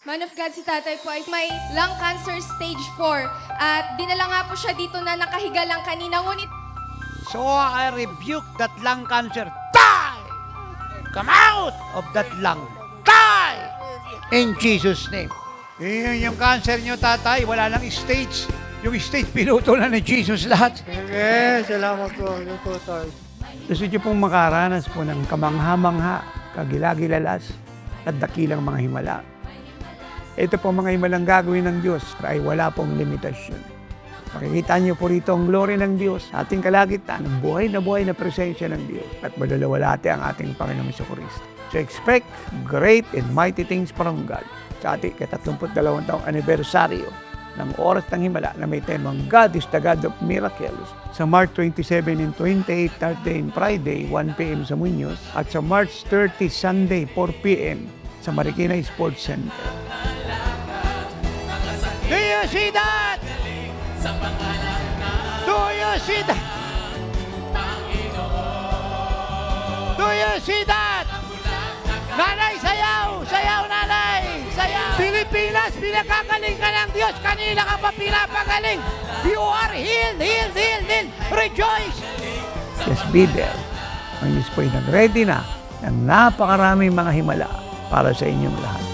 Man of God, si tatay po ay may lung cancer stage 4 at dinala nga po siya dito na nakahiga lang kanina. Ngunit So I rebuke that lung cancer. Die! Come out of that lung. Die! In Jesus' name. Yung cancer nyo, tatay, wala lang stage. Yung stage, pinuto na ni Jesus lahat. Okay, salamat po. Ano po tayo? Gusto niyo pong makaranas po ng kamangha-mangha, kagilagilalas, at dakilang mga himala. Ito po mga himalang gagawin ng Diyos ay wala pong limitasyon. Makikita niyo po rito ang glory ng Diyos sa ating kalagitnaan, ang buhay na presensya ng Diyos at malalawalati ang ating Panginoong Jesucristo. So expect great and mighty things from God sa ating 32 taong anibersaryo ng Oras ng Himala na may temang God is the God of Miracles sa March 27 and 28, Thursday and Friday, 1 p.m. sa Muñoz at sa March 30, Sunday, 4 p.m. sa Marikina Sports Center. Do you see that? Do you see that? Do you see that? Nanay, sayaw! Sayaw, nanay! Sayaw! Pilipinas, pinakagaling ka ng Diyos. Kanina ka pa pinapagaling. You are healed, healed, healed, healed. Rejoice! Just be there. Ang Diyos po'y nag-ready na ng napakaraming mga himala para sa inyong lahat.